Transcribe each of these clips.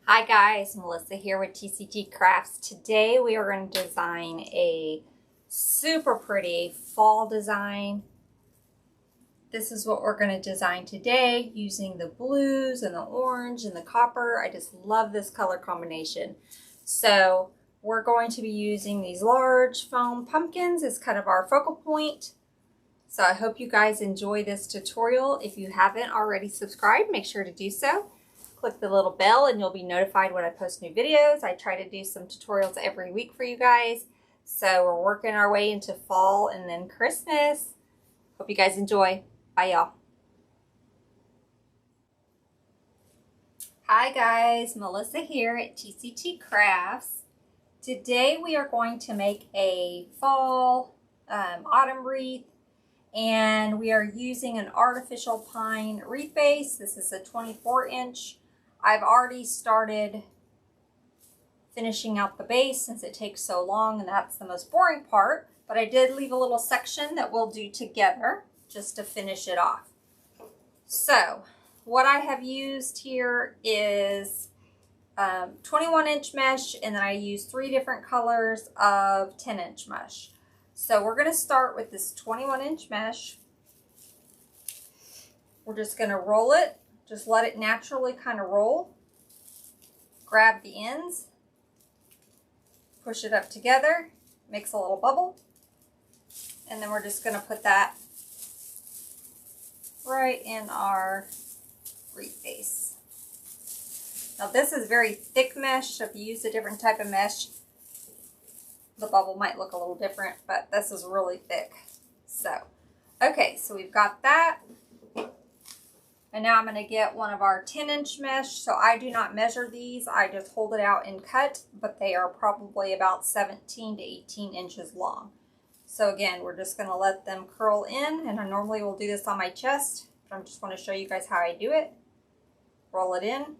Hi guys, Melissa here with TCT Crafts. Today we are going to design a super pretty fall design. This is what we're going to design today using the blues and the orange and the copper. I just love this color combination. So we're going to be using these large foam pumpkins as kind of our focal point. So I hope you guys enjoy this tutorial. If you haven't already subscribed, make sure to do so. Click the little bell and you'll be notified when I post new videos. I try to do some tutorials every week for you guys. So we're working our way into fall and then Christmas. Hope you guys enjoy. Bye y'all. Hi guys, Melissa here at TCT Crafts. Today we are going to make a fall autumn wreath, and we are using an artificial pine wreath base. This is a 24-inch. I've already started finishing out the base since it takes so long, and that's the most boring part, but I did leave a little section that we'll do together just to finish it off. So what I have used here is 21-inch mesh, and then I used 3 different colors of 10-inch mesh. So we're going to start with this 21-inch mesh. We're just going to roll it. Just let it naturally kind of roll. Grab the ends. Push it up together. Makes a little bubble. And then we're just going to put that right in our wreath base. Now this is very thick mesh, so if you use a different type of mesh, the bubble might look a little different, but this is really thick. So, okay, so we've got that. And now I'm going to get one of our 10-inch mesh. So I do not measure these. I just hold it out and cut, but they are probably about 17 to 18 inches long. So again, we're just going to let them curl in, and I normally will do this on my chest, but I just want to show you guys how I do it. Roll it in,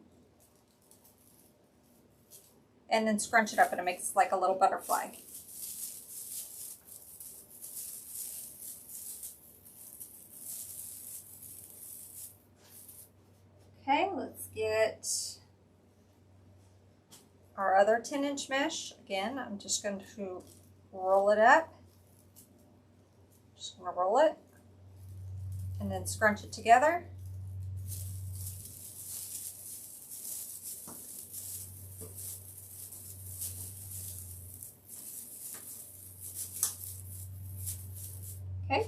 and then scrunch it up, and it makes like a little butterfly. Okay, let's get our other 10-inch mesh. Again, I'm just going to roll it up. Just going to roll it and then scrunch it together. Okay.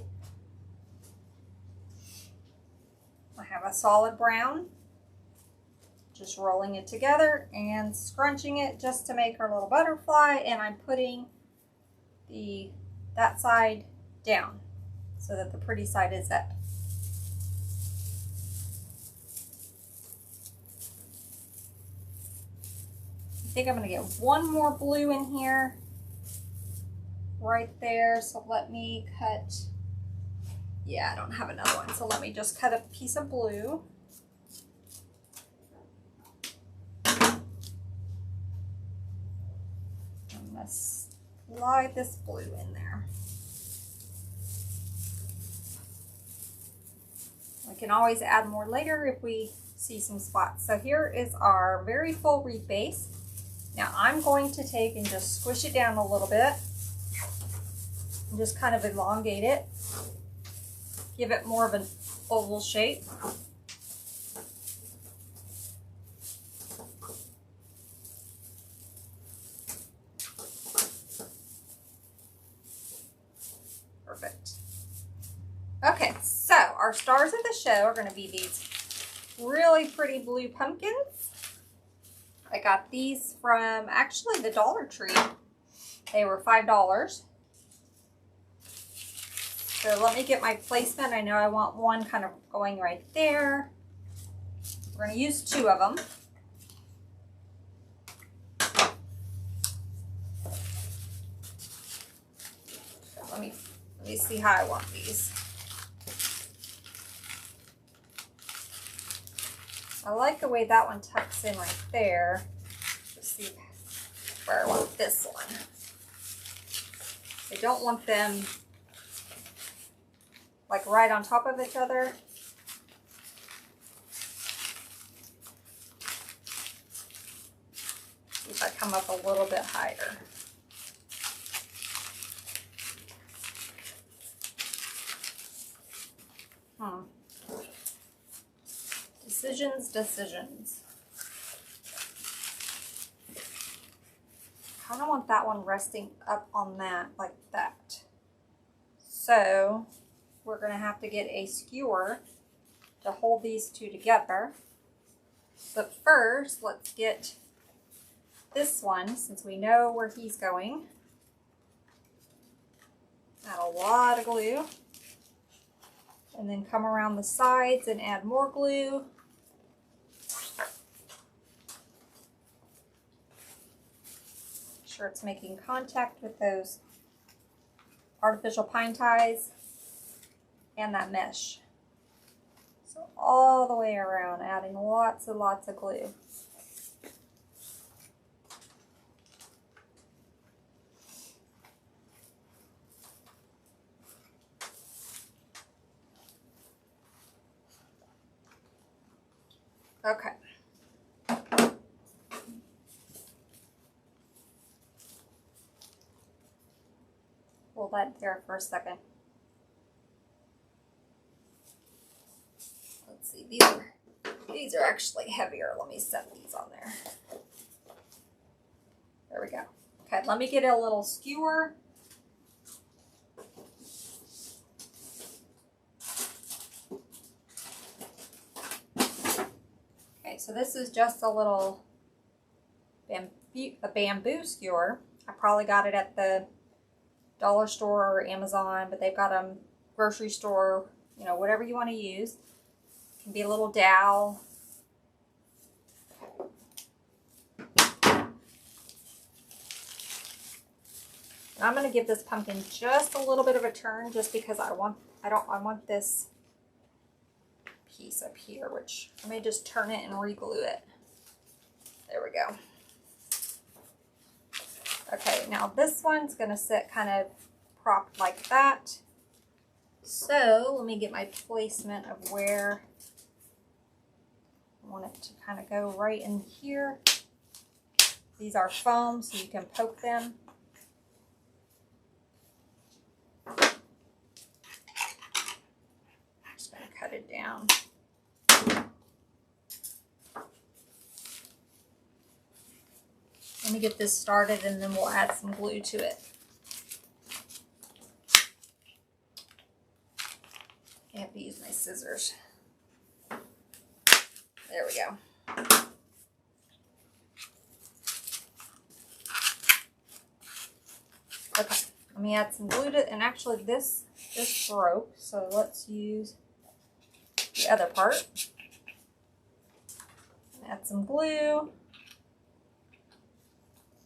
I have a solid brown. Just rolling it together and scrunching it just to make our little butterfly, and I'm putting that side down so that the pretty side is up. I think I'm going to get one more blue in here right there, so let me cut. Yeah, I don't have another one, so let me just cut a piece of blue. I'm going to slide this blue in there. We can always add more later if we see some spots. So here is our very full wreath base. Now I'm going to take and just squish it down a little bit and just kind of elongate it. Give it more of an oval shape. Perfect. Okay, so our stars of the show are going to be these really pretty blue pumpkins. I got these from actually the Dollar Tree. They were $5. So let me get my placement. I know I want one kind of going right there. We're going to use 2 of them. So let me see how I want these. I like the way that one tucks in right there. Let's see where I want this one. I don't want them like right on top of each other. come up a little bit higher. Decisions. I kind of want that one resting up on that like that. So we're going to have to get a skewer to hold these two together. But first, let's get this one, since we know where he's going. Add a lot of glue. And then come around the sides and add more glue. Make sure it's making contact with those artificial pine ties and that mesh. So all the way around, adding lots and lots of glue. Okay. Hold that there for a second. Let's see, these are actually heavier. Let me set these on there. There we go. Okay, let me get a little skewer. Okay, so this is just a little bamboo skewer. I probably got it at the dollar store or Amazon, but they've got them grocery store, you know, whatever you want to use. It can be a little dowel. I'm going to give this pumpkin just a little bit of a turn, just because I want this piece up here, which I may just turn it and re-glue it. There we go. Okay, now this one's going to sit kind of propped like that. So let me get my placement of where I want it to kind of go, right in here. These are foam, so you can poke them. Just going to cut it down. Let me get this started and then we'll add some glue to it. I have to use my scissors. There we go. Okay, let me add some glue to it. And actually this broke, so let's use the other part. Add some glue.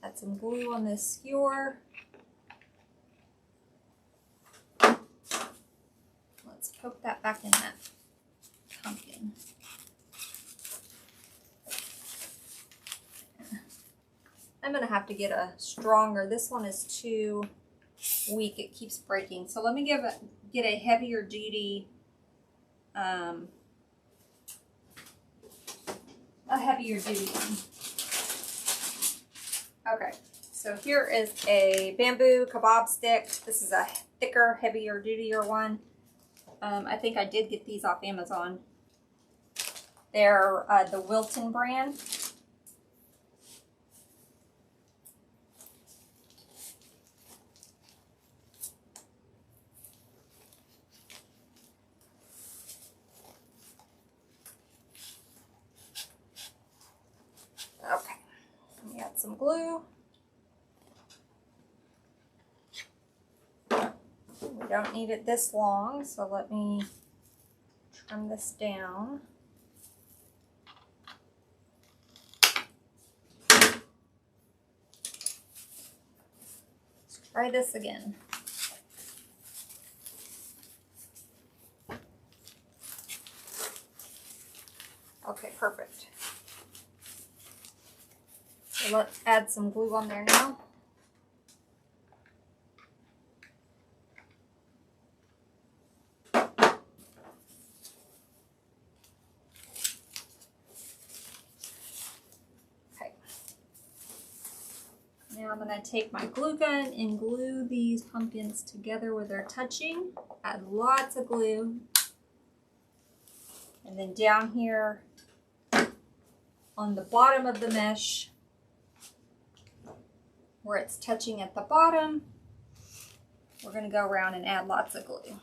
Add some glue on this skewer. Let's poke that back in that pumpkin. I'm going to have to get a stronger. This one is too weak. It keeps breaking. So let me get a heavier duty one. Okay, so here is a bamboo kebab stick. This is a thicker, heavier, dutier one. I think I did get these off Amazon. They're the Wilton brand. Okay, let me add some glue. We don't need it this long, so let me trim this down. Let's try this again. Okay, perfect. So let's add some glue on there now. I'm going to take my glue gun and glue these pumpkins together where they're touching. Add lots of glue. And then down here on the bottom of the mesh, where it's touching at the bottom, we're going to go around and add lots of glue.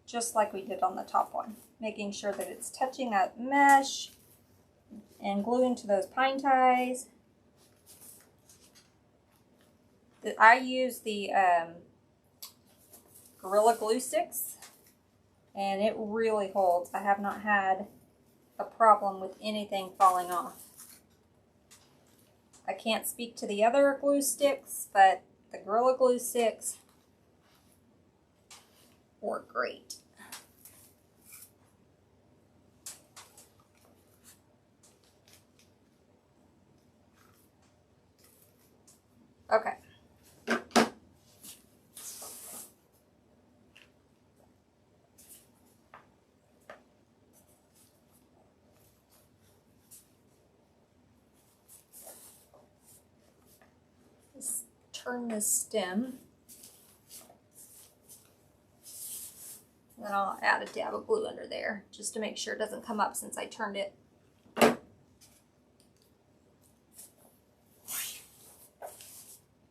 Just like we did on the top one. Making sure that it's touching that mesh and gluing to those pine ties. I use the Gorilla Glue Sticks, and it really holds. I have not had a problem with anything falling off. I can't speak to the other glue sticks, but the Gorilla Glue Sticks work great. Okay. Just turn this stem. Then I'll add a dab of glue under there just to make sure it doesn't come up since I turned it.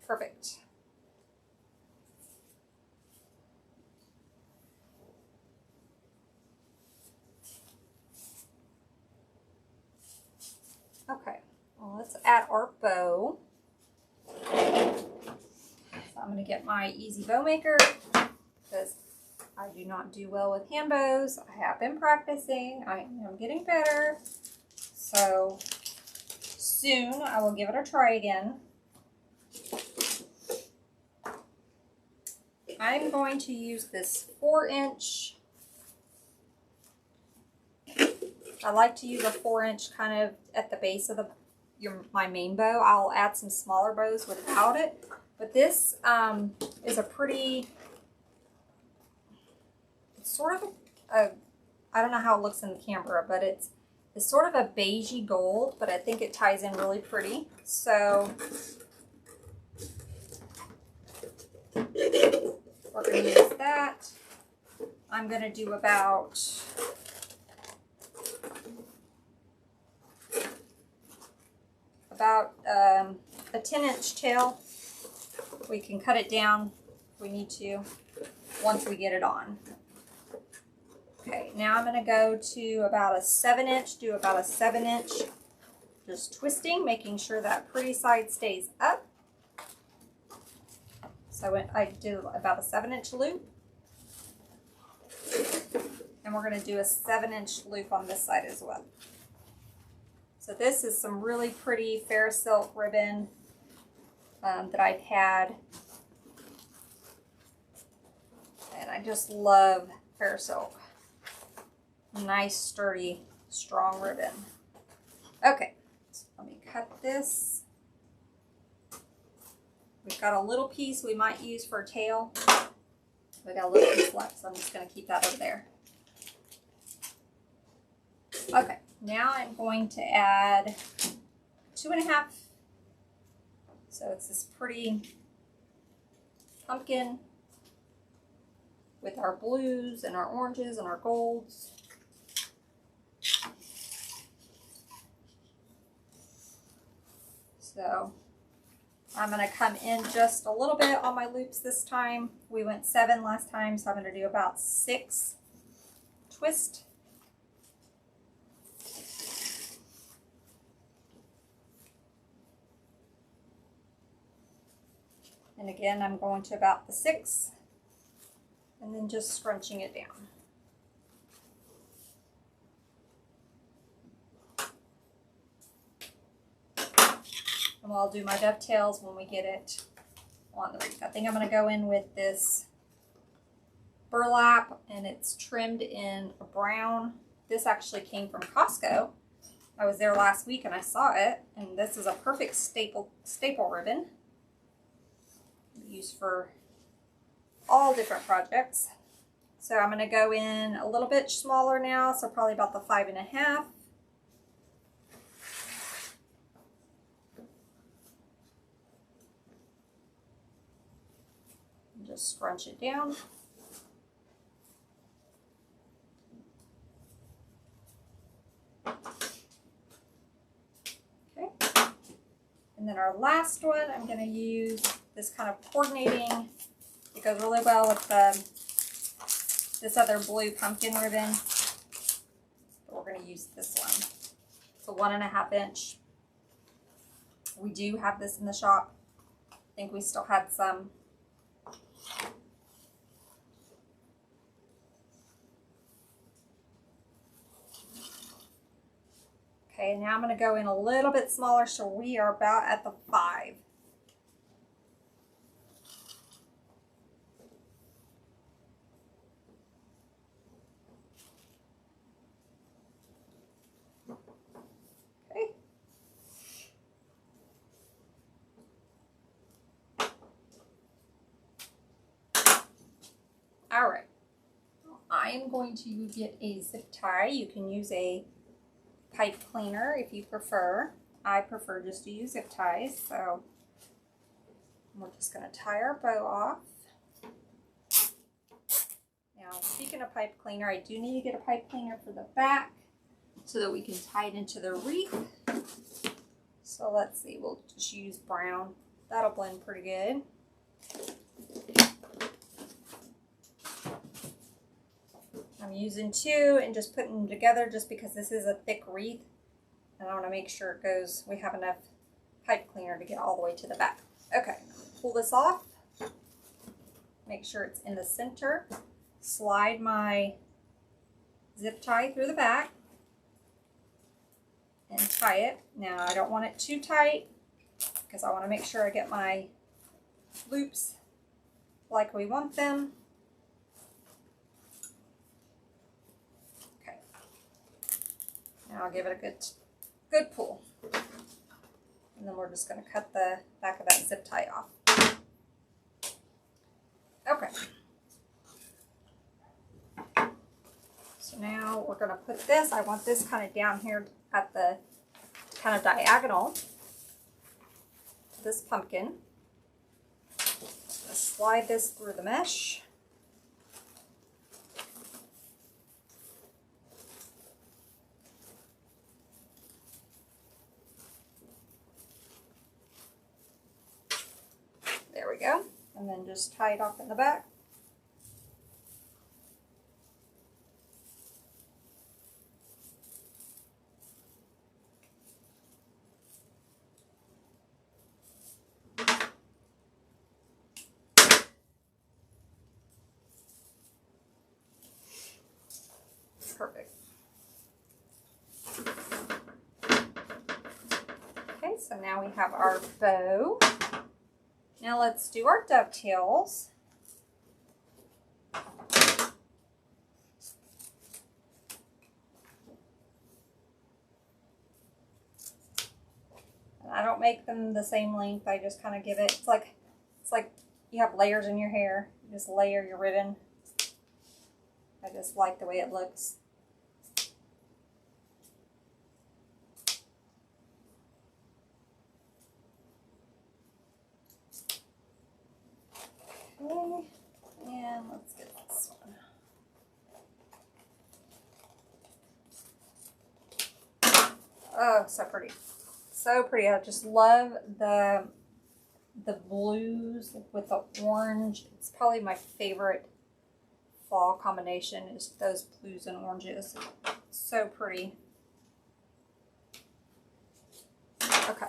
Perfect. Okay, well, let's add our bow. So I'm going to get my easy bow maker because I do not do well with hand bows. I have been practicing. I am getting better. So soon I will give it a try again. I'm going to use this 4-inch. I like to use a 4-inch kind of at the base of my main bow. I'll add some smaller bows without it, but this is a pretty, it's sort of I don't know how it looks in the camera, but it's sort of a beigey gold, but I think it ties in really pretty. So we're going to use that. I'm going to do about a 10-inch tail. We can cut it down if we need to once we get it on. Okay, now I'm going to go to about a 7-inch, do about a 7-inch, just twisting, making sure that pretty side stays up. So I did about a 7-inch loop. And we're going to do a 7-inch loop on this side as well. So this is some really pretty fair silk ribbon that I've had. And I just love fair silk. Nice, sturdy, strong ribbon. Okay, so let me cut this. We've got a little piece we might use for a tail. We got a little piece left, so I'm just going to keep that over there. Okay, now I'm going to add 2.5. So it's this pretty pumpkin with our blues and our oranges and our golds. So I'm going to come in just a little bit on my loops this time. We went 7 last time, so I'm going to do about 6 twist. And again, I'm going to about the 6 and then just scrunching it down. And I'll do my dovetails when we get it on the wreath. I think I'm going to go in with this burlap, and it's trimmed in a brown. This actually came from Costco. I was there last week and I saw it, and this is a perfect staple ribbon. Used for all different projects. So I'm going to go in a little bit smaller now, so probably about the 5.5. just scrunch it down. Okay. And then our last one, I'm going to use this kind of coordinating. It goes really well with this other blue pumpkin ribbon. But we're going to use this one. It's a 1.5 inch. We do have this in the shop. I think we still had some. Okay, now I'm going to go in a little bit smaller, so we are about at the 5. Okay. All right. I am going to get a zip tie. You can use a pipe cleaner if you prefer. I prefer just to use zip ties, so we're just going to tie our bow off. Now, speaking of pipe cleaner, I do need to get a pipe cleaner for the back so that we can tie it into the wreath. So let's see, we'll just use brown. That'll blend pretty good. I'm using 2 and just putting them together just because this is a thick wreath. And I want to make sure it goes, we have enough pipe cleaner to get all the way to the back. Okay, pull this off. Make sure it's in the center. Slide my zip tie through the back and tie it. Now I don't want it too tight because I want to make sure I get my loops like we want them. Okay. Now I'll give it a good pull. And then we're just going to cut the back of that zip tie off. Okay. So now we're going to put this, I want this kind of down here at the kind of diagonal to this pumpkin. Just slide this through the mesh. There we go. And then just tie it off in the back. Perfect. Okay, so now we have our bow. Now let's do our dovetails. And I don't make them the same length. I just kind of give it. It's like you have layers in your hair. You just layer your ribbon. I just like the way it looks. Okay, and let's get this one. Oh, so pretty. So pretty. I just love the blues with the orange. It's probably my favorite fall combination is those blues and oranges. So pretty. Okay.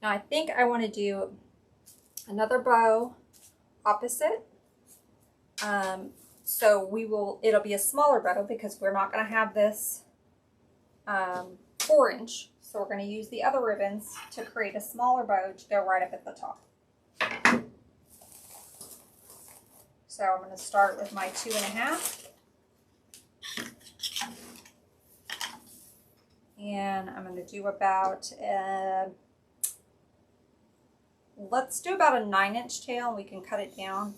Now I think I want to do another bow opposite. So it'll be a smaller bow because we're not going to have this 4-inch. So we're going to use the other ribbons to create a smaller bow to go right up at the top. So I'm going to start with my 2.5. And I'm going to do about, let's do about a 9-inch tail. We can cut it down.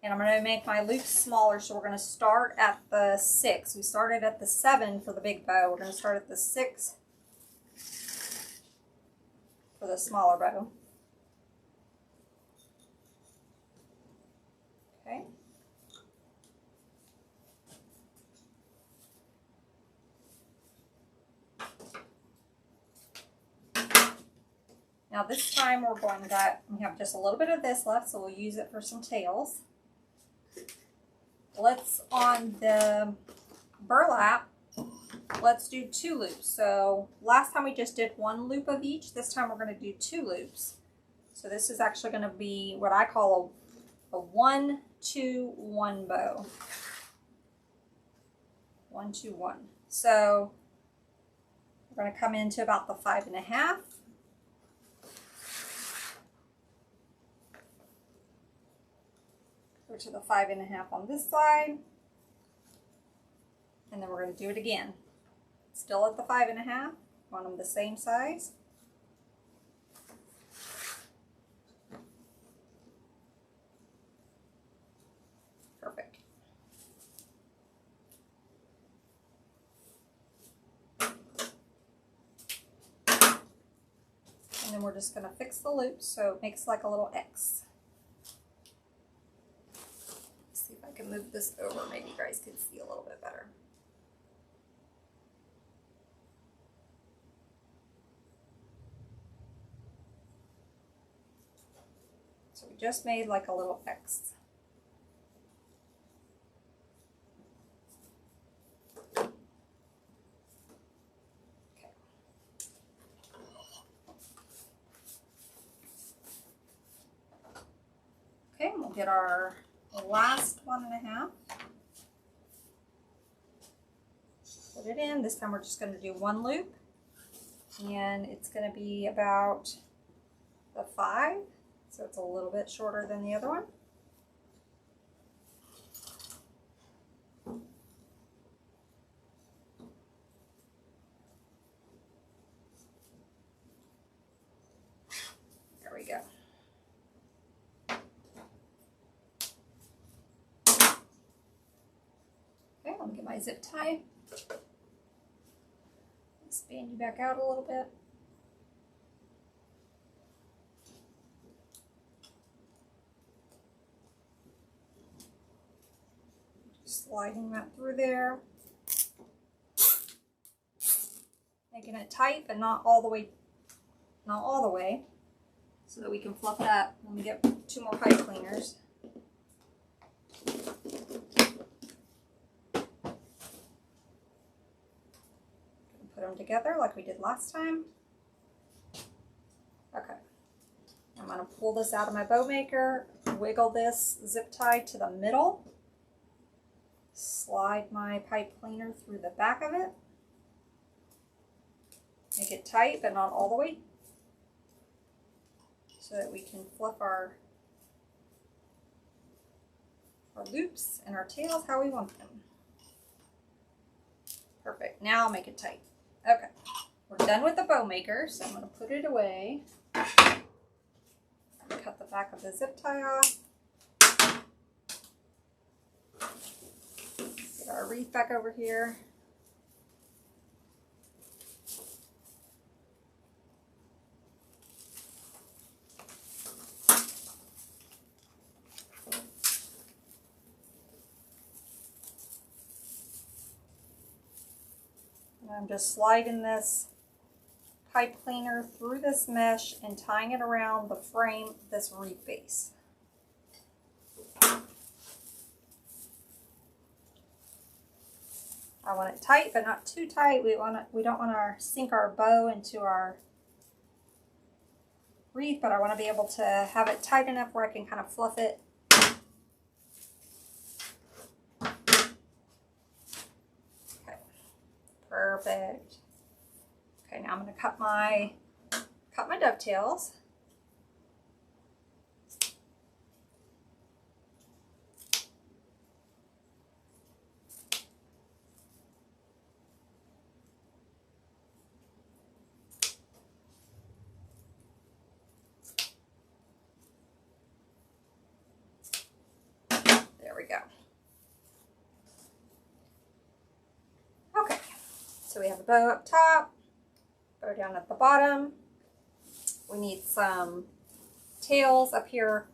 And I'm going to make my loops smaller, so we're going to start at the 6. We started at the 7 for the big bow. We're going to start at the 6 for the smaller bow. Now this time we have just a little bit of this left, so we'll use it for some tails. On the burlap, let's do 2 loops. So last time we just did 1 loop of each. This time we're going to do 2 loops. So this is actually going to be what I call a 1-2-1 bow. 1-2-1. So we're going to come into about the 5.5. Go to the 5.5 on this side, and then we're going to do it again. Still at the 5.5. Want them the same size. Perfect. And then we're just going to fix the loops so it makes like a little X. Let's see if I can move this over. Maybe you guys can see a little bit better. So we just made like a little X. Okay, we'll get our last 1.5. Put it in. This time we're just going to do 1 loop, and it's going to be about the 5, so it's a little bit shorter than the other one. There we go. Okay, let me get my zip tie. Expand you back out a little bit. Just sliding that through there. Making it tight, but not all the way, so that we can fluff it up when we get 2 more pipe cleaners. Put them together like we did last time. Okay. I'm going to pull this out of my bow maker, wiggle this zip tie to the middle, slide my pipe cleaner through the back of it, make it tight but not all the way, so that we can fluff our loops and our tails how we want them. Perfect. Now I'll make it tight. Okay, we're done with the bow maker, so I'm going to put it away. Cut the back of the zip tie off. Get our wreath back over here. I'm just sliding this pipe cleaner through this mesh and tying it around the frame of this wreath base. I want it tight, but not too tight. We don't want to sink our bow into our wreath, but I want to be able to have it tight enough where I can kind of fluff it. Perfect. Okay, now I'm going to cut my dovetails. There we go. Okay. So we have a bow up top, bow down at the bottom. We need some tails up here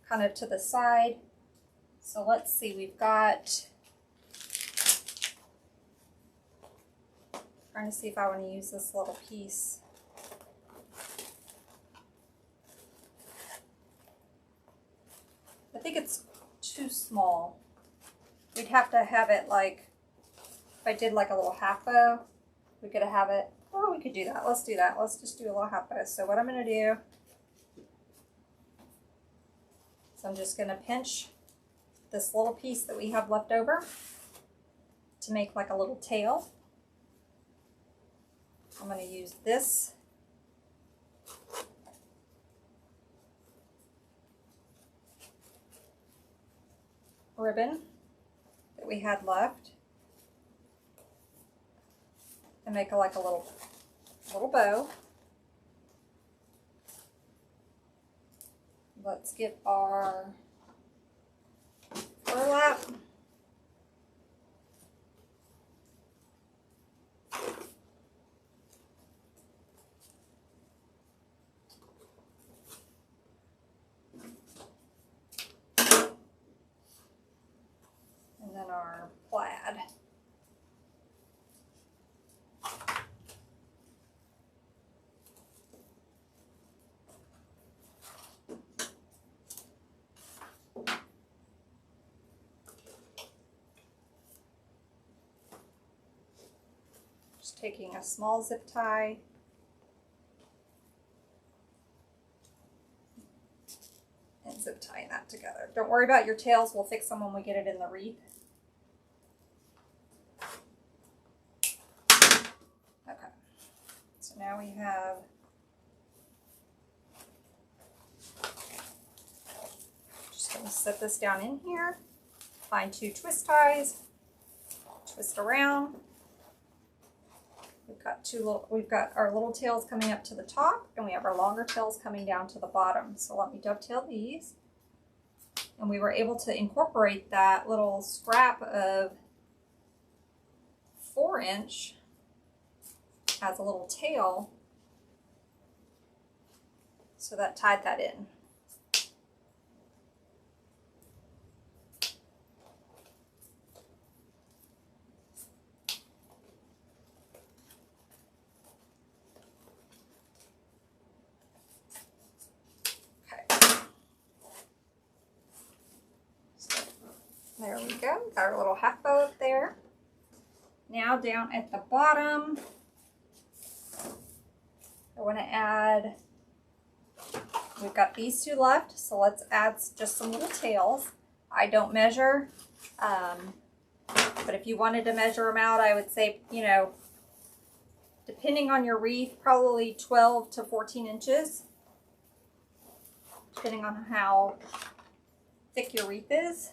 kind of to the side. So let's see, we've got, trying to see if I want to use this little piece. small. We'd have to have it like, if I did like a little half bow, we could have it, oh, we could do that. Let's do that. Let's just do a little half bow. So what I'm going to do, so I'm just going to pinch this little piece that we have left over to make like a little tail. I'm going to use this ribbon that we had left and make like a little bow. Let's get our burlap. And then our plaid. Just taking a small zip tie and zip tying that together. Don't worry about your tails, we'll fix them when we get it in the wreath. Okay, so now we have just going to set this down in here, find 2 twist ties, twist around. We've got our little tails coming up to the top, and we have our longer tails coming down to the bottom. So let me dovetail these. And we were able to incorporate that little scrap of 4-inch as a little tail. So that tied that in. There we go, got our little half bow up there. Now down at the bottom, I want to add, we've got these 2 left, so let's add just some little tails. I don't measure, but if you wanted to measure them out, I would say, you know, depending on your wreath, probably 12 to 14 inches, depending on how thick your wreath is.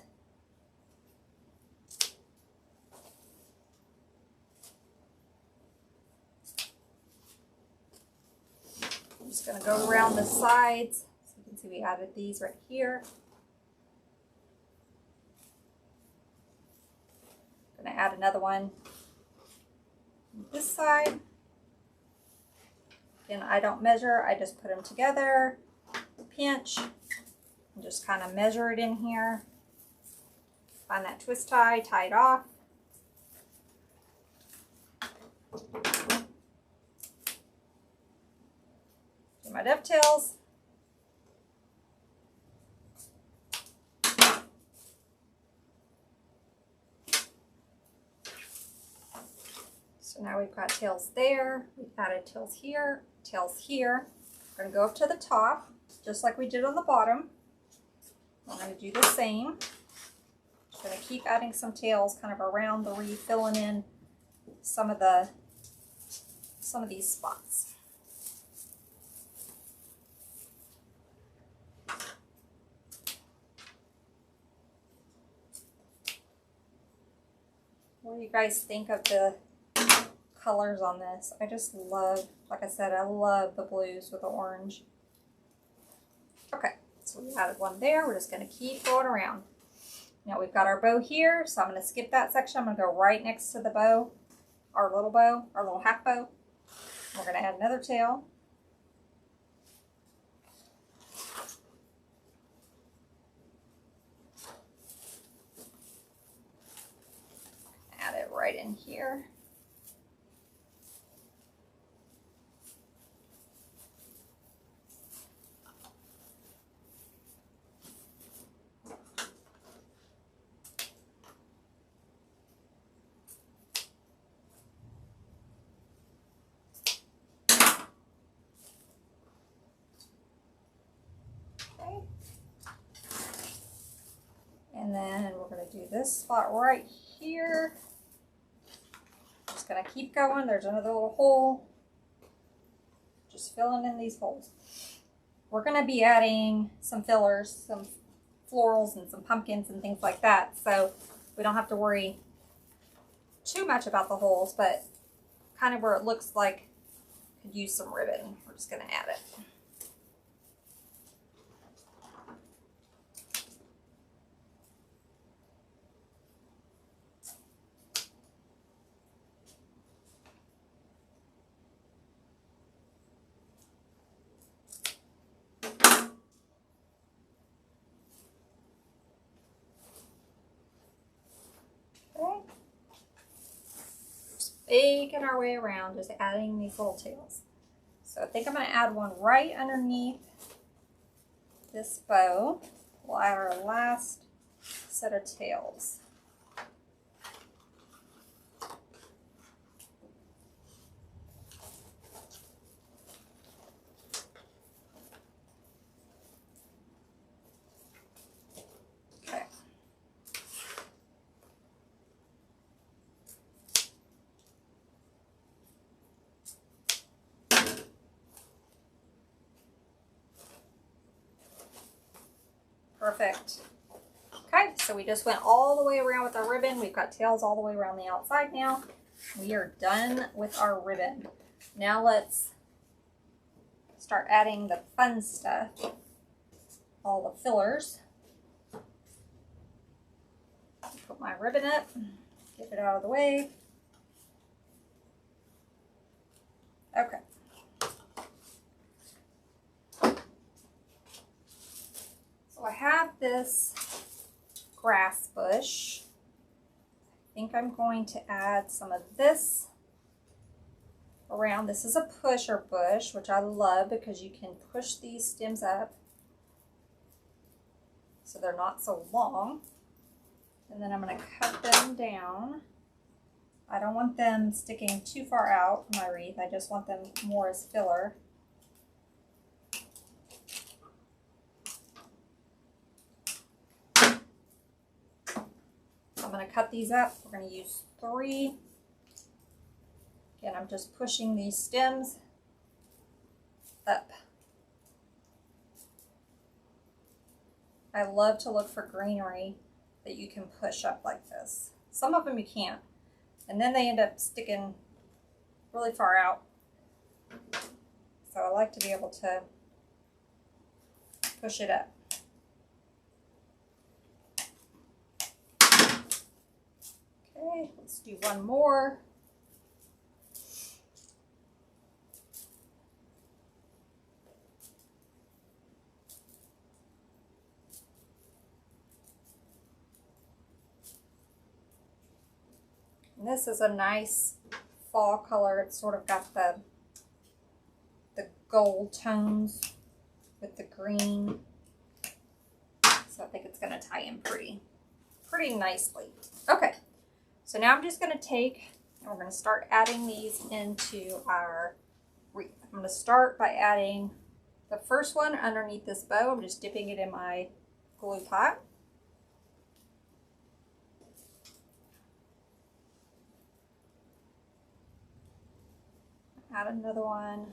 I'm just going to go around the sides. So you can see we added these right here. I'm going to add another one on this side. Again, I don't measure, I just put them together, pinch, and just kind of measure it in here. Find that twist tie, tie it off. Do my dovetails. So now we've got tails there, we've added tails here, tails here. We're going to go up to the top, just like we did on the bottom. I'm going to do the same. Just going to keep adding some tails kind of around the wreath, filling in some of these spots. What do you guys think of the colors on this? I just love, like I said, I love the blues with the orange. Okay, so we added one there. We're just going to keep going around. Now we've got our bow here, so I'm going to skip that section. I'm going to go right next to the bow, our little half bow. We're going to add another tail. Add it right in here. do this spot right here. Just gonna keep going. There's another little hole. Just filling in these holes. We're gonna be adding some fillers, some florals and some pumpkins and things like that. So we don't have to worry too much about the holes, but kind of where it looks like could use some ribbon. We're just gonna add it. Baking our way around, just adding these little tails. So I think I'm going to add one right underneath this bow. We'll add our last set of tails. Perfect. Okay, so we just went all the way around with our ribbon. We've got tails all the way around the outside now. We are done with our ribbon. Now let's start adding the fun stuff, all the fillers. Put my ribbon up, get it out of the way. Okay. I have this grass bush. I think I'm going to add some of this around. This is a pusher bush, which I love because you can push these stems up so they're not so long. And then I'm going to cut them down. I don't want them sticking too far out from my wreath. I just want them more as filler. I'm going to cut these up. We're going to use 3. Again, I'm just pushing these stems up. I love to look for greenery that you can push up like this. Some of them you can't, and then they end up sticking really far out. So I like to be able to push it up. Okay, let's do one more. And this is a nice fall color. It's sort of got the gold tones with the green. So I think it's going to tie in pretty nicely. Okay. So now I'm just going to take, and we're going to start adding these into our wreath. I'm going to start by adding the first one underneath this bow. I'm just dipping it in my glue pot. Add another one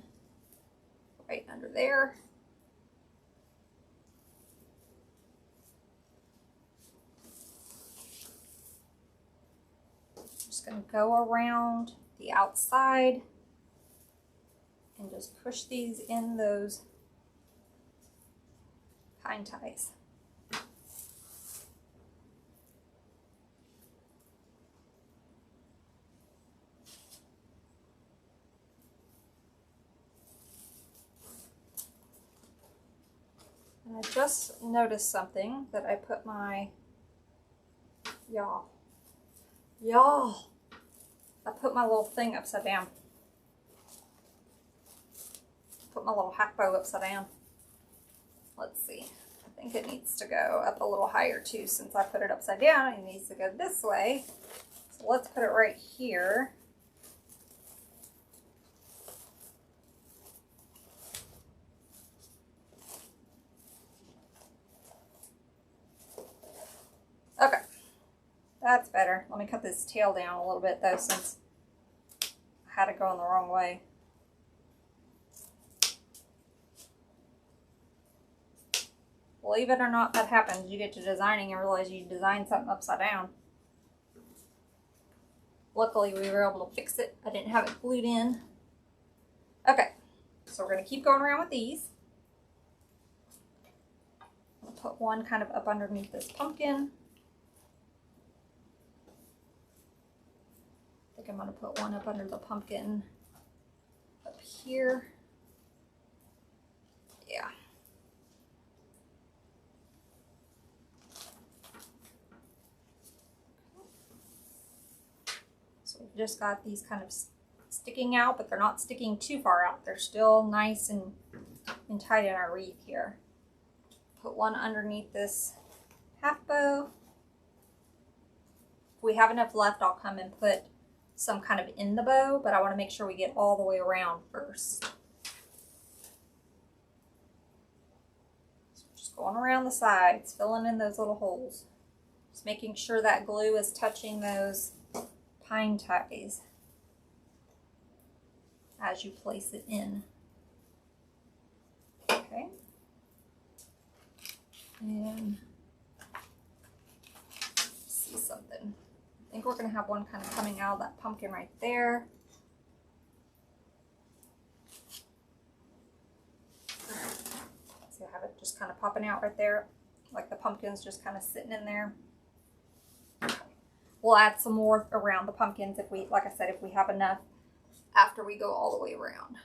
right under there. Just going to go around the outside and just push these in those pine ties. And I just noticed something that I put my, y'all, I put my little thing upside down. Put my little hack bow upside down. Let's see. I think it needs to go up a little higher too. Since I put it upside down, it needs to go this way. So let's put it right here. Okay. That's better. Let me cut this tail down a little bit though, since I had it going the wrong way. Believe it or not, that happens. You get to designing and realize you designed something upside down. Luckily, we were able to fix it. I didn't have it glued in. Okay, so we're going to keep going around with these. I'll put one kind of up underneath this pumpkin. I think I'm going to put one up under the pumpkin up here. Yeah. We've just got these kind of sticking out, but they're not sticking too far out. They're still nice and tight in our wreath here. Put one underneath this half bow. If we have enough left, I'll come and put some kind of in the bow, but I want to make sure we get all the way around first. So just going around the sides, filling in those little holes. Just making sure that glue is touching those pine ties as you place it in. Okay. And see something. I think we're going to have one kind of coming out of that pumpkin right there. See, I have it just kind of popping out right there, like the pumpkin's just kind of sitting in there. We'll add some more around the pumpkins if we, like I said, if we have enough after we go all the way around.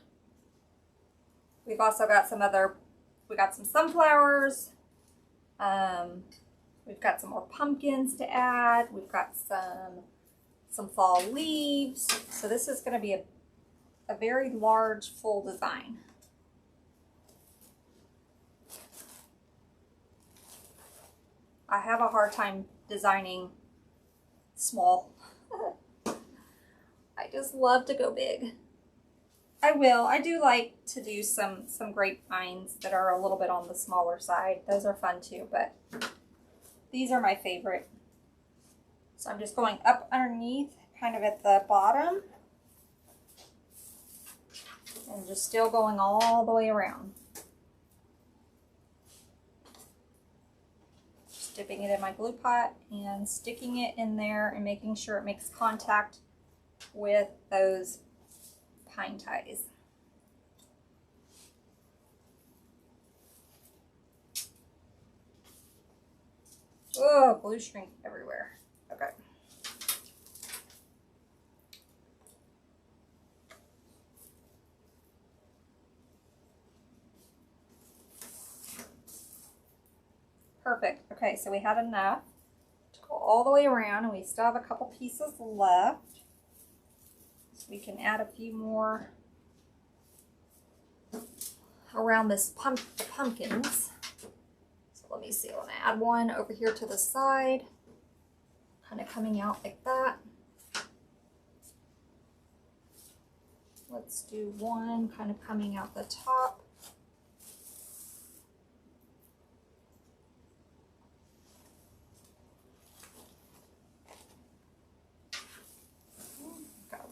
We've also got some other, we got some sunflowers. We've got some more pumpkins to add. We've got some fall leaves. So this is going to be a very large, full design. I have a hard time designing small. I just love to go big. I will. I do like to do some grapevines that are a little bit on the smaller side. Those are fun too, but these are my favorite. So I'm just going up underneath, kind of at the bottom, and just still going all the way around. Dipping it in my glue pot and sticking it in there and making sure it makes contact with those pine ties. Oh, glue string everywhere. Okay. Perfect. Okay, so we had enough to go all the way around, and we still have a couple pieces left. So we can add a few more around this the pumpkins. So let me see. I want to add one over here to the side, kind of coming out like that. Let's do one kind of coming out the top.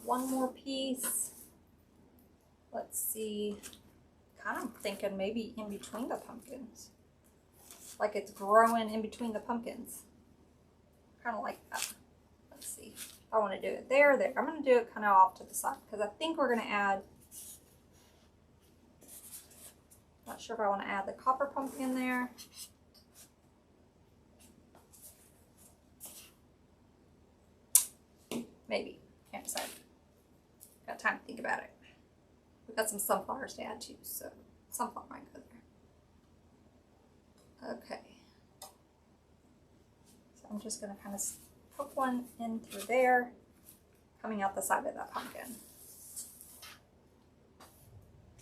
One more piece. Let's see. Kind of thinking maybe in between the pumpkins. Like it's growing in between the pumpkins. Kind of like that. Let's see. I want to do it there. I'm going to do it kind of off to the side because I think we're going to add. Not sure if I want to add the copper pumpkin there. Maybe. Can't decide. Got time to think about it. We've got some sunflowers to add too, so sunflower might go there. Okay. So I'm just going to kind of poke one in through there, coming out the side of that pumpkin.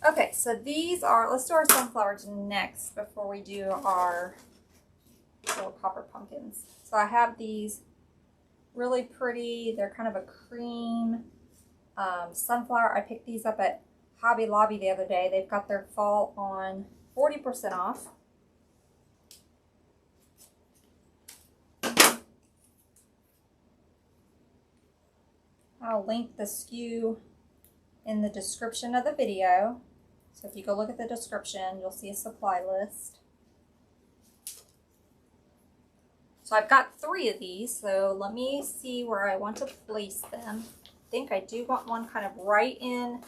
Okay, so these are, let's do our sunflowers next before we do our little copper pumpkins. So I have these really pretty, they're kind of a cream sunflower. I picked these up at Hobby Lobby the other day. They've got their fall on 40% off. I'll link the skew in the description of the video. So if you go look at the description, you'll see a supply list. So I've got 3 of these, so let me see where I want to place them. I think I do want one kind of right in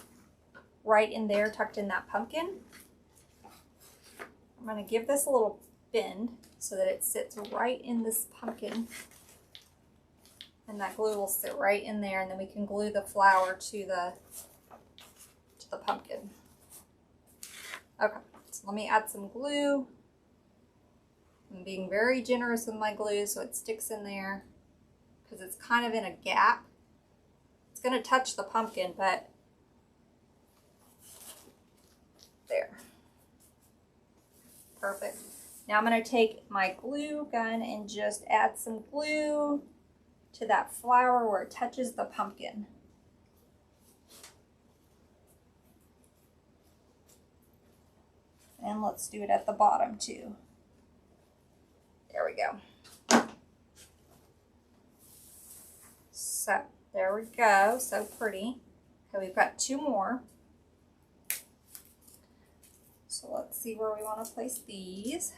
there, tucked in that pumpkin. I'm going to give this a little bend so that it sits right in this pumpkin. And that glue will sit right in there, and then we can glue the flower to the pumpkin. Okay, so let me add some glue. I'm being very generous with my glue so it sticks in there because it's kind of in a gap. It's going to touch the pumpkin, but there. Perfect. Now I'm going to take my glue gun and just add some glue to that flower where it touches the pumpkin. And let's do it at the bottom too. There we go. So there we go, so pretty. Okay, we've got 2 more. So let's see where we want to place these.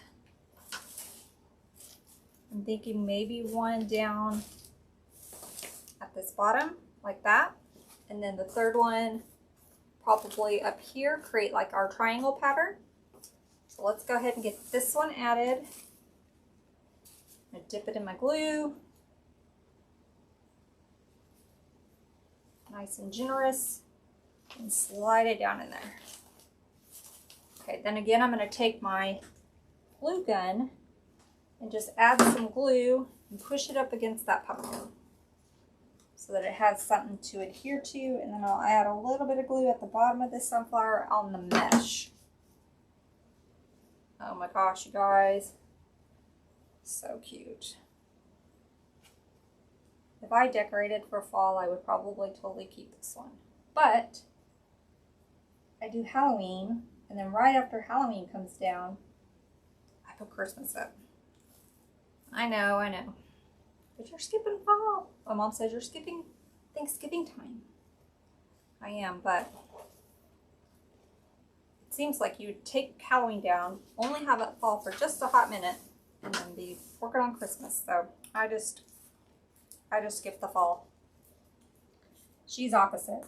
I'm thinking maybe one down at this bottom, like that. And then the 3rd one probably up here, create like our triangle pattern. So let's go ahead and get this one added. I'm gonna dip it in my glue. Nice and generous. And slide it down in there. Okay, then again, I'm going to take my glue gun and just add some glue and push it up against that pumpkin so that it has something to adhere to. And then I'll add a little bit of glue at the bottom of this sunflower on the mesh. Oh my gosh, you guys. So cute. If I decorated for fall, I would probably totally keep this one. But I do Halloween, and then right after Halloween comes down, I put Christmas up. I know. But you're skipping fall. My mom says you're skipping Thanksgiving time. I am, but it seems like you take Halloween down, only have it fall for just a hot minute, and then be working on Christmas. So I just skip the fall. She's opposite.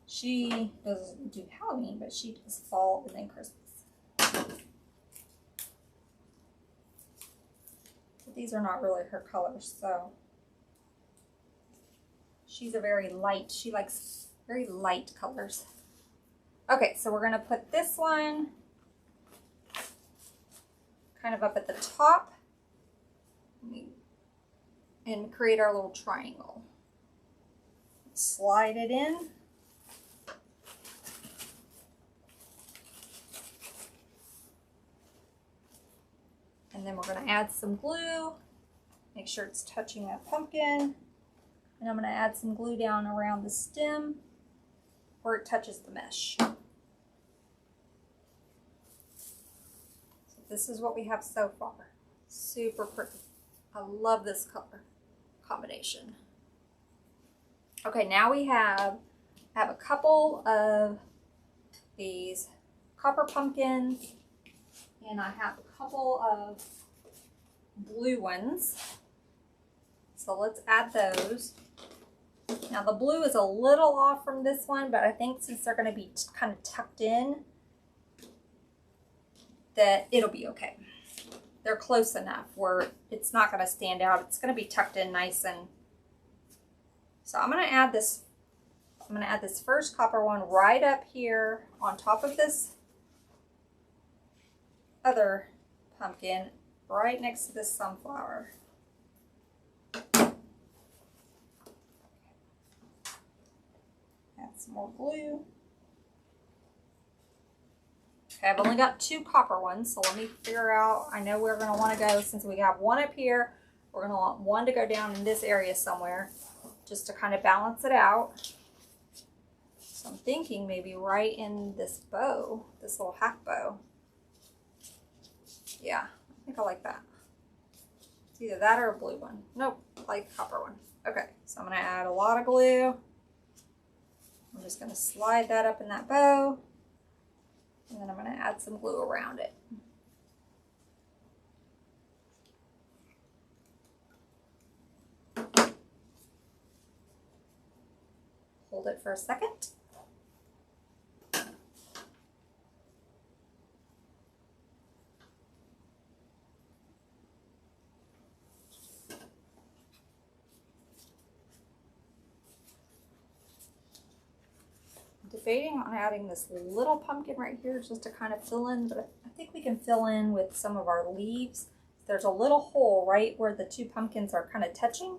She doesn't do Halloween, but she does fall and then Christmas. But these are not really her colors, so she's a very light. She likes very light colors. Okay, so we're gonna put this one kind of up at the top and create our little triangle. Slide it in. And then we're going to add some glue. Make sure it's touching that pumpkin. And I'm going to add some glue down around the stem where it touches the mesh. So this is what we have so far. Super pretty. I love this color combination. Okay, now we have a couple of these copper pumpkins, and I have a couple of blue ones. So let's add those. Now the blue is a little off from this one, but I think since they're going to be kind of tucked in, that it'll be okay. They're close enough where it's not going to stand out. It's going to be tucked in nice. And so I'm going to add this. I'm going to add this first copper one right up here on top of this other pumpkin, right next to this sunflower. Add some more glue. Okay, I've only got 2 copper ones, so let me figure out, I know we're going to want to go, since we have one up here, we're going to want one to go down in this area somewhere, just to kind of balance it out. So I'm thinking maybe right in this bow, this little half bow. Yeah, I think I like that. It's either that or a blue one. Nope, I like the copper one. Okay, so I'm going to add a lot of glue. just going to slide that up in that bow, and then I'm going to add some glue around it. Hold it for a second. Debating on adding this little pumpkin right here just to kind of fill in, but I think we can fill in with some of our leaves. There's a little hole right where the two pumpkins are kind of touching,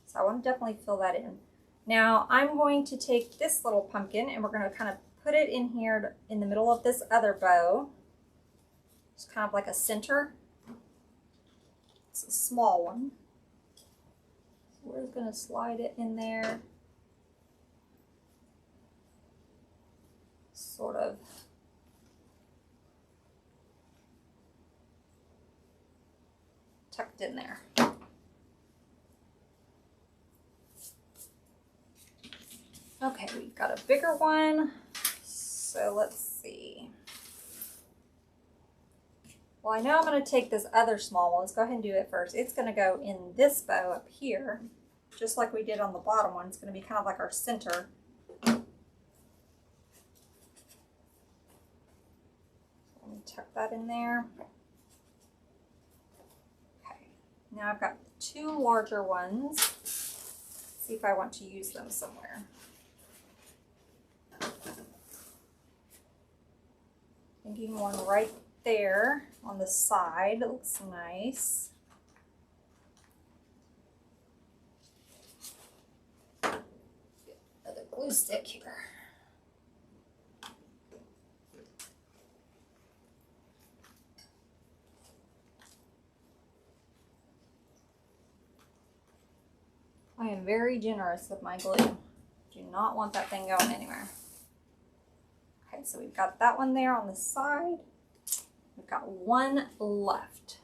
so I want to definitely fill that in. Now I'm going to take this little pumpkin and we're going to kind of put it in here in the middle of this other bow. It's kind of like a center. It's a small one. So we're just going to slide it in there. Sort of tucked in there. Okay, we've got a bigger one, so let's see. Well, I know I'm going to take this other small one. Let's go ahead and do it first. It's going to go in this bow up here, just like we did on the bottom one. It's going to be kind of like our center. Tuck that in there. Okay, now I've got two larger ones. Let's see if I want to use them somewhere. Thinking one right there on the side. It looks nice. Get another glue stick here. I am very generous with my glue. Do not want that thing going anywhere. Okay, so we've got that one there on the side. We've got one left.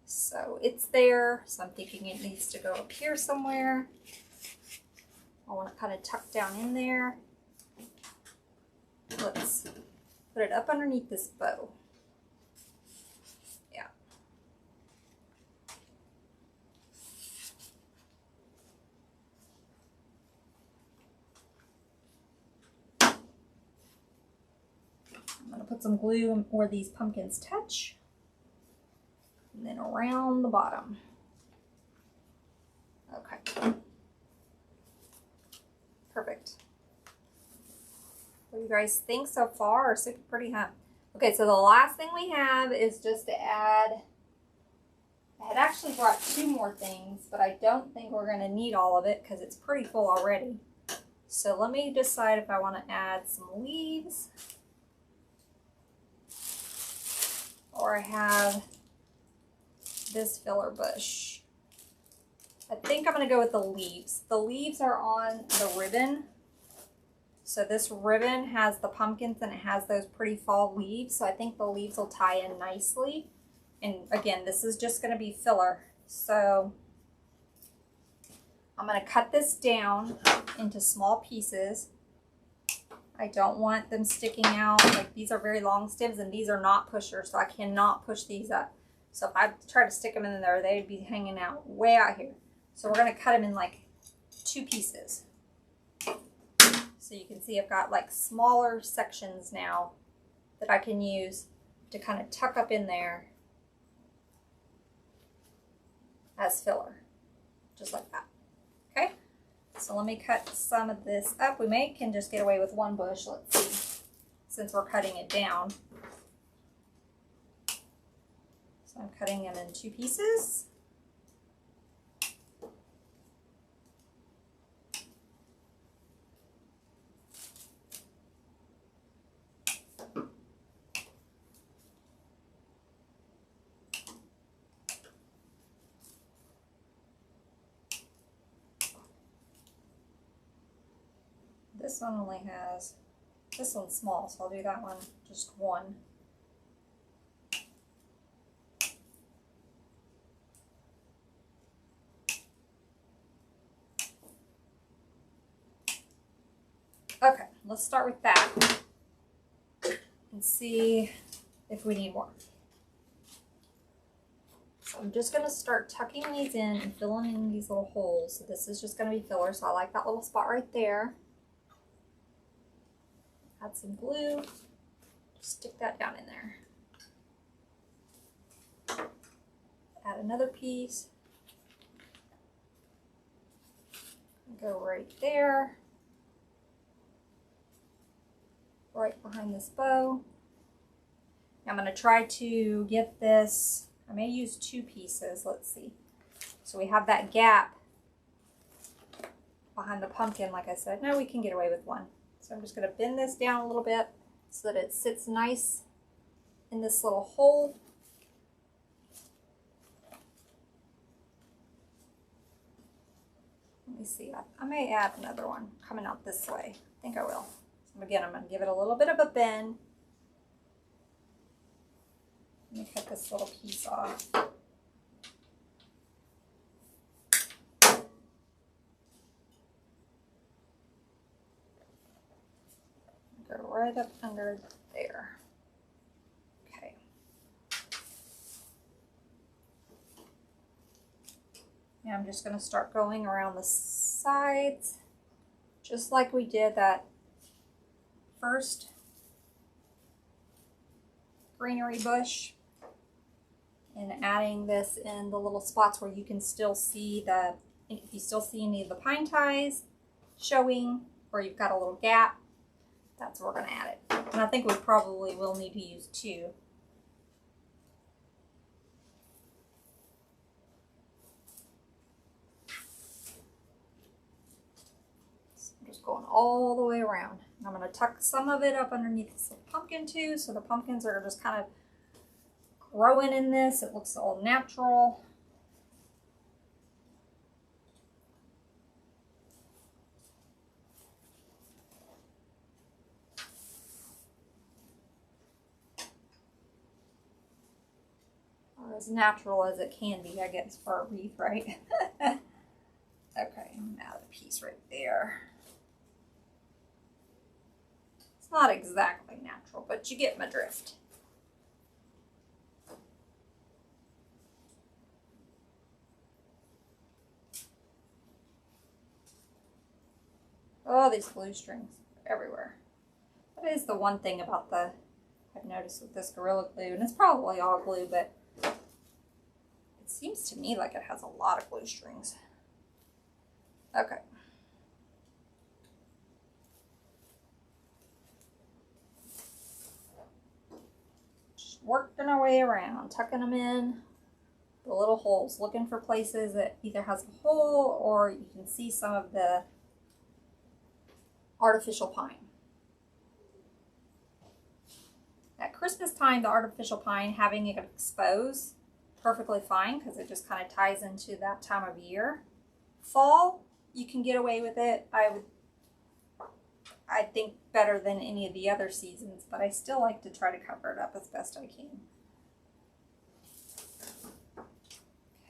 So it's there. So I'm thinking it needs to go up here somewhere. I want to kind of tuck down in there. Let's put it up underneath this bow. I'm going to put some glue where these pumpkins touch, and then around the bottom. Okay. Perfect. What do you guys think so far? Super pretty, huh? Okay, so the last thing we have is just to add, I had actually brought two more things, but I don't think we're going to need all of it because it's pretty full already. So let me decide if I want to add some leaves. Or I have this filler bush. I think I'm going to go with the leaves. The leaves are on the ribbon. So this ribbon has the pumpkins and it has those pretty fall leaves. So I think the leaves will tie in nicely. And again, this is just going to be filler. So I'm going to cut this down into small pieces. I don't want them sticking out. Like, these are very long stems and these are not pushers, so I cannot push these up. So if I try to stick them in there, they'd be hanging out way out here. So we're going to cut them in like 2 pieces. So you can see I've got like smaller sections now that I can use to kind of tuck up in there as filler, just like that. Okay. So let me cut some of this up. We can just get away with one bush. Let's see, since we're cutting it down. So I'm cutting them in 2 pieces. This one only has, this one's small, so I'll do that one, just one. Okay, let's start with that and see if we need more. So I'm just going to start tucking these in and filling in these little holes. So this is just going to be filler, so I like that little spot right there. Add some glue, just stick that down in there. Add another piece. Go right there. Right behind this bow. I'm going to try to get this, I may use 2 pieces, let's see. So we have that gap behind the pumpkin, like I said. Now we can get away with 1. So I'm just going to bend this down a little bit so that it sits nice in this little hole. Let me see, I may add another one coming out this way. I think I will. So again, I'm going to give it a little bit of a bend. Let me cut this little piece off. Go right up under there. Okay. Now I'm just going to start going around the sides, just like we did that first greenery bush, and adding this in the little spots where you can still see the, if you still see any of the pine ties showing, or you've got a little gap, that's where we're going to add it. And I think we probably will need to use 2. So I'm just going all the way around. And I'm going to tuck some of it up underneath this pumpkin too, so the pumpkins are just kind of growing in this. It looks all natural. Or as natural as it can be, I guess, for a wreath, right? Okay, I'm gonna add a piece right there. It's not exactly natural, but you get my drift. Oh, these glue strings are everywhere. That is the one thing about the, I've noticed with this Gorilla Glue, and it's probably all glue, but it seems to me like it has a lot of glue strings. Okay. Just working our way around, tucking them in the little holes, looking for places that either has a hole or you can see some of the artificial pine. At Christmas time, the artificial pine, having it exposed, perfectly fine because it just kind of ties into that time of year. Fall, you can get away with it. I think better than any of the other seasons, but I still like to try to cover it up as best I can.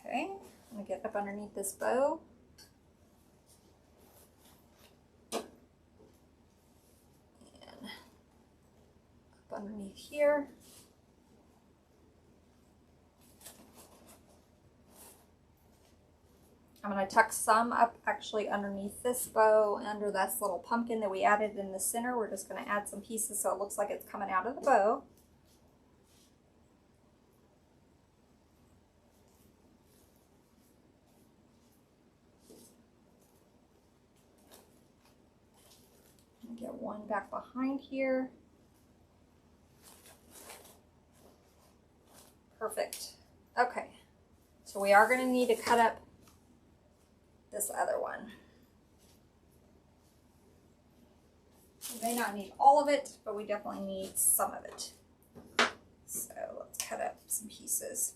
Okay, I'm gonna get up underneath this bow. Underneath here. I'm going to tuck some up actually underneath this bow, under this little pumpkin that we added in the center. We're just going to add some pieces so it looks like it's coming out of the bow. Get one back behind here. Perfect. Okay, so we are going to need to cut up this other one. We may not need all of it, but we definitely need some of it. So let's cut up some pieces.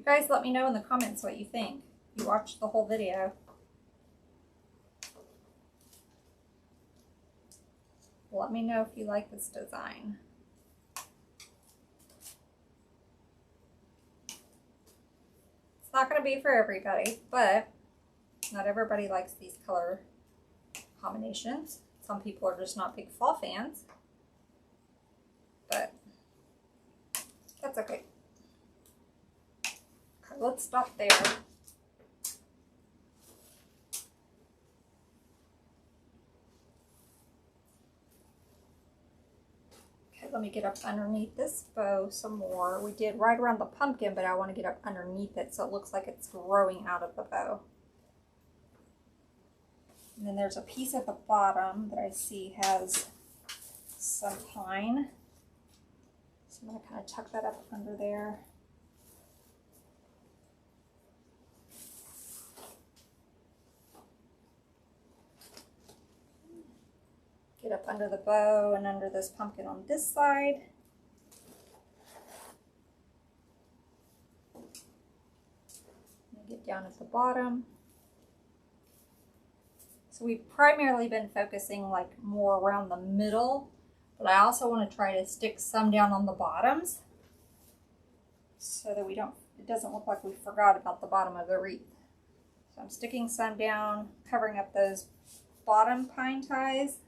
Guys, let me know in the comments what you think. You watched the whole video. Let me know if you like this design. It's not going to be for everybody, but not everybody likes these color combinations. Some people are just not big fall fans, but that's okay. Okay, let's stop there. Let me get up underneath this bow some more. We did right around the pumpkin, but I want to get up underneath it so it looks like it's growing out of the bow. And then there's a piece at the bottom that I see has some pine. So I'm going to kind of tuck that up under there. Get up under the bow and under this pumpkin on this side. And get down at the bottom. So we've primarily been focusing like more around the middle, but I also want to try to stick some down on the bottoms so that it doesn't look like we forgot about the bottom of the wreath. So I'm sticking some down, covering up those bottom pine ties,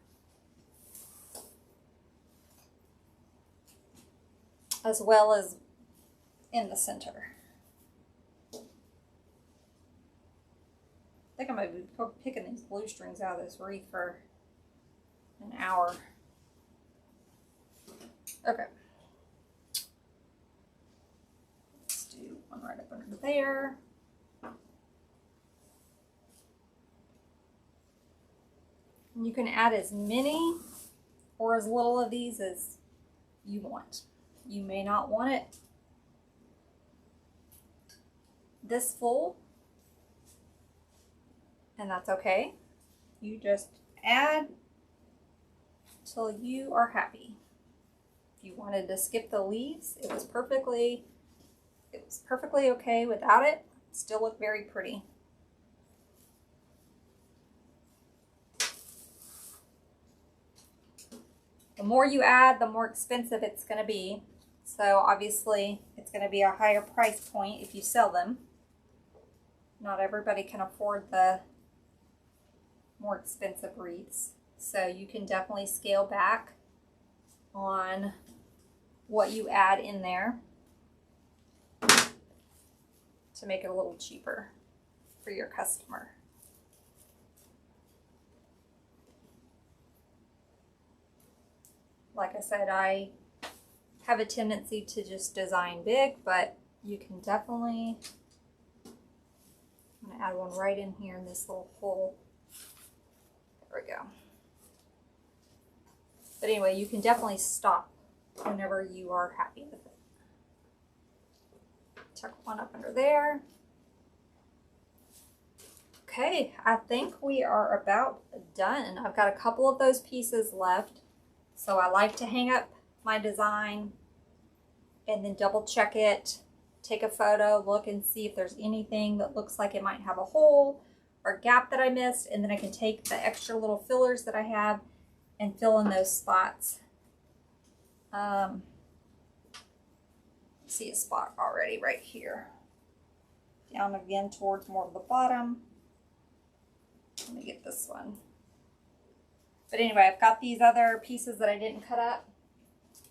as well as in the center. I think I'm going to be picking these blue strings out of this wreath for an hour. Okay. Let's do one right up under there. And you can add as many or as little of these as you want. You may not want it this full, and that's okay. You just add till you are happy. If you wanted to skip the leaves, it was perfectly okay without it. It still looked very pretty. The more you add, the more expensive it's going to be. So obviously it's going to be a higher price point if you sell them. Not everybody can afford the more expensive wreaths. So you can definitely scale back on what you add in there to make it a little cheaper for your customer. Like I said, I have a tendency to just design big, but you can definitely, I'm going to add one right in here in this little hole. There we go. But anyway, you can definitely stop whenever you are happy with it. Tuck one up under there. Okay, I think we are about done. I've got a couple of those pieces left. So I like to hang up my design and then double check it, take a photo, look and see if there's anything that looks like it might have a hole or gap that I missed, and then I can take the extra little fillers that I have and fill in those spots. See a spot already right here. Down again towards more of the bottom. Let me get this one. But anyway, I've got these other pieces that I didn't cut up.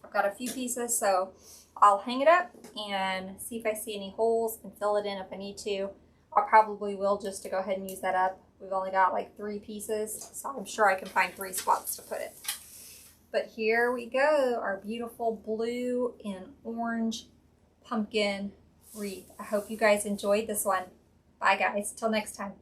I've got a few pieces, so I'll hang it up and see if I see any holes and fill it in if I need to. I probably will, just to go ahead and use that up. We've only got like 3 pieces, so I'm sure I can find 3 spots to put it. But here we go, our beautiful blue and orange pumpkin wreath. I hope you guys enjoyed this one. Bye guys, till next time.